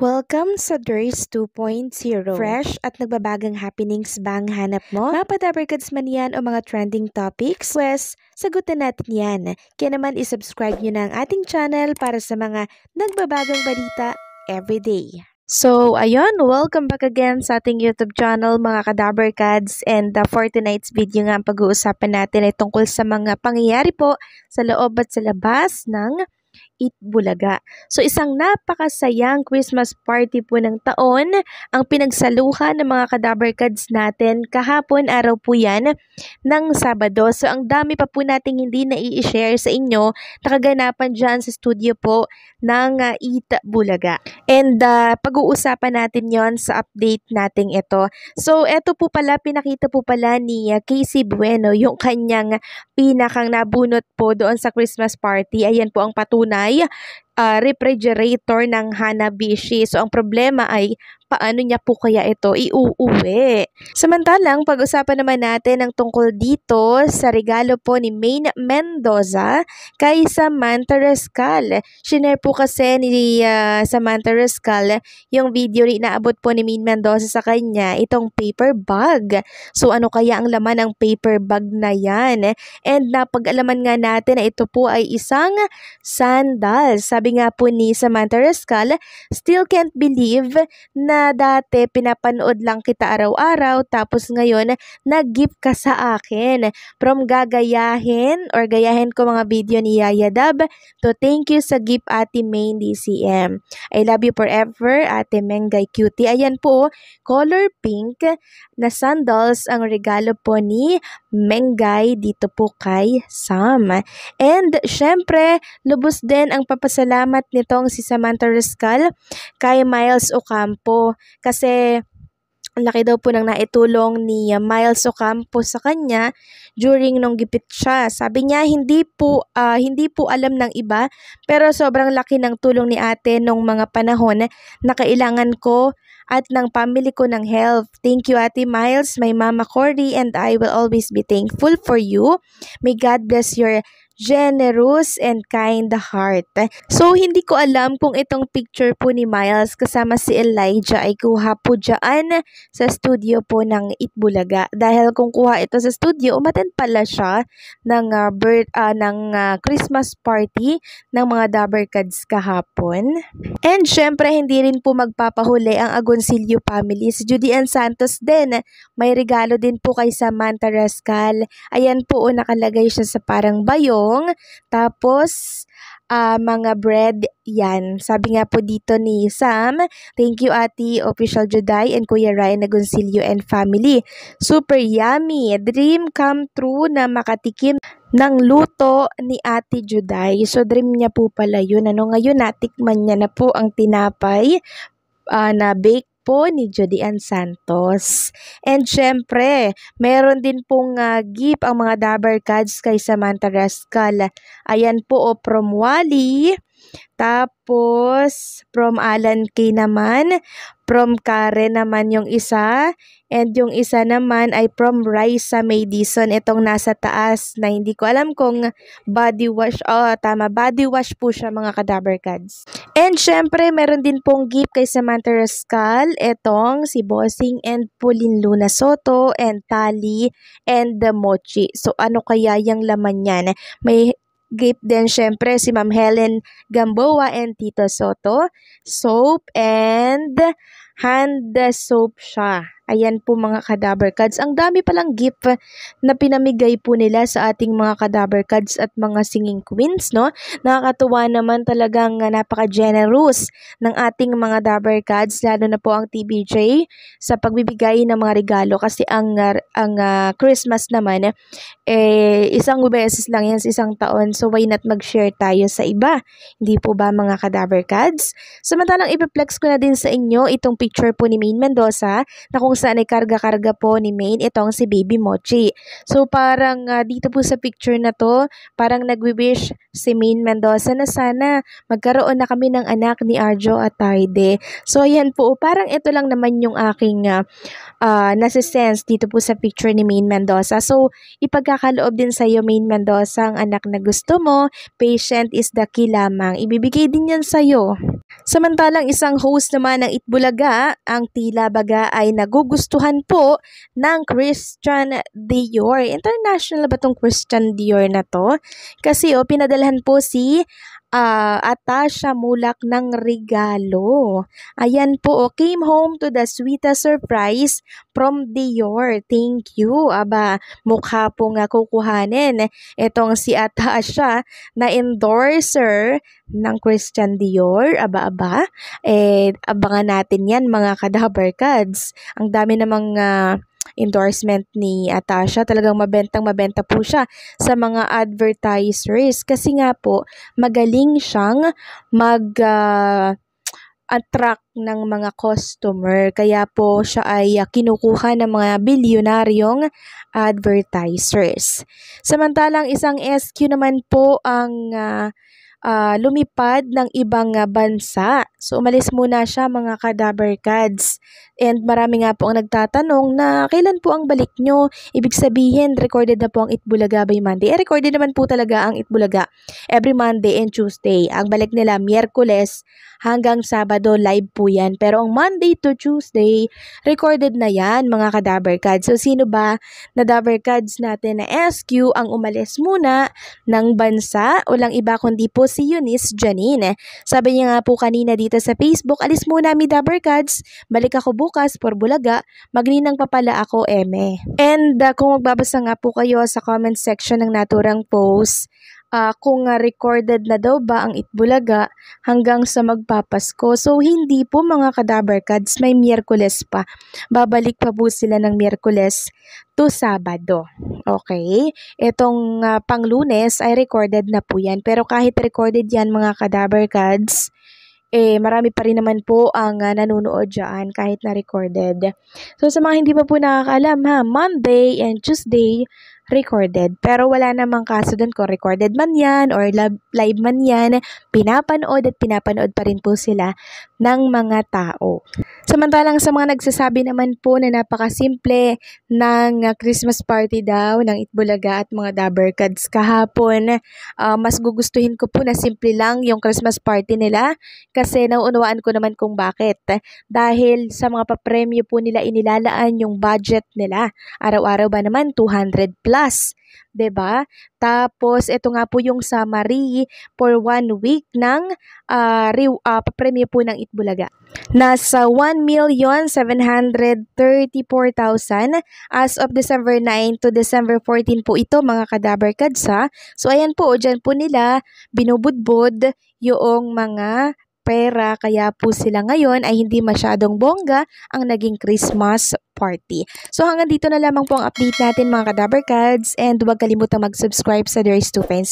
Welcome sa Durs 2.0. Fresh at nagbabagang happenings ba ang hanap mo? Mga padabarkads man yan o mga trending topics? Pues, sagutan natin yan. Kaya naman isubscribe nyo na ang ating channel para sa mga nagbabagang balita everyday. So, ayun, welcome back again sa ating YouTube channel mga kadabarkads, and for tonight's video nga ang pag-uusapan natin ay tungkol sa mga pangyayari po sa loob at sa labas ng Itbulaga. So isang napakasayang Christmas party po ng taon ang pinagsaluhan ng mga kadabarkads natin kahapon, araw po yan ng Sabado. So ang dami pa po nating hindi na i-share sa inyo na kaganapan dyan sa studio po ng Itbulaga. And pag-uusapan natin yon sa update nating ito. So eto po pala, pinakita po pala ni Casey Bueno yung kanyang pinakang nabunot po doon sa Christmas party. Ayan po ang patunay, refrigerator ng Hanabishi. So ang problema ay paano niya po kaya ito iuuwi. Samantalang pag-usapan naman natin ang tungkol dito sa regalo po ni Maine Mendoza kay Samantha Rascal. Shinare po kasi ni Samantha Rascal yung video na inaabot po ni Maine Mendoza sa kanya, itong paper bag. So ano kaya ang laman ng paper bag na yan? And napag-alaman nga natin na ito po ay isang sandal. Sabi nga po ni Samantha Rascal, still can't believe na dati pinapanood lang kita araw-araw tapos ngayon nag-gift ka sa akin. From gayahin ko mga video ni Yaya Dab to thank you sa gift Ate Maine DCM. I love you forever Ate Mengay Cutie. Ayan po, color pink na sandals ang regalo po ni Mengay dito po kay Sam. And syempre, lubos din ang papasalamat nitong si Samantha Rascal kay Miles Ocampo kasi ang laki daw po ng naitulong ni Miles Ocampo sa kanya during nung gipit siya. Sabi niya hindi po alam ng iba pero sobrang laki ng tulong ni ate nung mga panahon na kailangan ko at ng family ko ng help. Thank you Ate Miles, my Mama Cordy, and I will always be thankful for you. May God bless your generous and kind heart. So, hindi ko alam kung itong picture po ni Miles kasama si Elijah ay kuha po dyan sa studio po ng Itbulaga. Dahil kung kuha ito sa studio, umaten pala siya ng Christmas party ng mga Dabarkads kahapon. And syempre, hindi rin po magpapahuli ang Agoncillo family. Si Judy Ann Santos din, may regalo din po kay Samantha Rascal. Ayan po, nakalagay siya sa parang bayo. Tapos, mga bread, yan. Sabi nga po dito ni Sam, thank you Ate Official Juday and Kuya Ryan Agoncillo and family. Super yummy. Dream come true na makatikim ng luto ni Ate Juday. So, dream niya po pala yun. Ngayon, natikman niya na po ang tinapay na bake po ni Judy Ann Santos. And syempre, meron din pong gift ang mga Dabarkads kay Samantha Rascal. Ayan po from Wally. Tapos, from Alan K naman, from Karen naman yung isa, and yung isa naman ay from Raisa Madison, itong nasa taas na hindi ko alam kung body wash, tama, body wash po siya mga kadabarkads. And syempre, meron din pong gift kay Samantha Rascal, itong si Bossing and Pauline Luna Soto, and Tali, and the Mochi. So, ano kaya yung laman yan? May gift din syempre si Ma'am Helen Gamboa and Tito Soto, soap and hand soap siya. Ayan po mga kadabarkads. Ang dami palang gift na pinamigay po nila sa ating mga kadabarkads at mga singing queens, no? Nakakatuwa naman, talagang napaka-generous ng ating mga dabarkads, lalo na po ang TBJ sa pagbibigay ng mga regalo kasi ang Christmas naman isang beses lang yan sa isang taon, so why not mag-share tayo sa iba? Hindi po ba mga kadabarkads? Samantalang ipiplex ko na din sa inyo itong picture po ni Maine Mendoza na kung kung saan ay karga-karga po ni Maine itong si Baby Mochi. So parang dito po sa picture na to, parang nagwi-wish si Maine Mendoza na sana magkaroon na kami ng anak ni Arjo at Taide. So ayan po, parang ito lang naman yung aking nasa-sense dito po sa picture ni Maine Mendoza. So ipagkakaloob din sa iyo, Maine Mendoza, ang anak na gusto mo. Patient is the key lamang. Ibibigay din yan sa iyo. Samantalang isang host naman ng Itbulaga, ang tila baga ay nagugustuhan po ng Christian Dior. International ba tong Christian Dior na to? Kasi pinadalhan po si Atasha Mulak ng regalo. Ayan po, came home to the sweetest surprise from Dior. Thank you. Aba, mukha po nga kukuhanin itong si Atasha na endorser ng Christian Dior. Aba. Abangan natin yan mga kadabarkads. Ang dami namang endorsement ni Atasha. Talagang mabenta po siya sa mga advertisers kasi nga po magaling siyang attract ng mga customer. Kaya po siya ay kinukuha ng mga bilyonaryong advertisers. Samantalang isang SQ naman po ang lumipad ng ibang bansa. So, umalis muna siya mga kadabarkads. And marami nga po ang nagtatanong na kailan po ang balik nyo? Ibig sabihin, recorded na po ang Itbulaga by Monday. Recorded naman po talaga ang Itbulaga every Monday and Tuesday. Ang balik nila, Miyerkules hanggang Sabado, live po yan. Pero ang Monday to Tuesday, recorded na yan mga kadabarkads. So, sino ba na dabarkads natin na SQ ang umalis muna ng bansa? Walang iba kundi po si Eunice Janine. Sabi niya nga po kanina dito sa Facebook, alis muna mi dabarkads, balik ako bukas for Bulaga, magninang pa pala ako eme. And kung magbabasa nga po kayo sa comment section ng naturang post, kung recorded na daw ba ang Itbulaga hanggang sa magpapasko. So, hindi po mga kadabarkads, may Miyerkules pa. Babalik pa po sila ng Miyerkules to Sabado. Okay? Itong pang-Lunes ay recorded na po yan. Pero kahit recorded yan mga kadabarkads, marami pa rin naman po ang nanonood dyan kahit na recorded. So, sa mga hindi pa po nakakaalam Monday and Tuesday, recorded. Pero wala namang kaso doon kung recorded man yan or live man yan, pinapanood pa rin po sila ng mga tao. Samantalang sa mga nagsasabi naman po na napakasimple ng Christmas party daw ng Itbulaga at mga dabarkads kahapon, mas gugustuhin ko po na simple lang yung Christmas party nila kasi nauunawaan ko naman kung bakit. Dahil sa mga papremyo po nila inilalaan yung budget nila. Araw-araw ba naman 200 plus. 'Di ba? Tapos ito nga po yung summary for 1 week ng papremyo po ng Itbulaga. Nasa 1,734,000 as of December 9 to December 14 po ito mga kadabarkads ha. So ayan po, dyan po nila binubudbod yung mga pera kaya po sila ngayon ay hindi masyadong bongga ang naging Christmas party. So hanggang dito na lamang po ang update natin mga kadabarkads and huwag kalimutang mag-subscribe sa There's 2.0.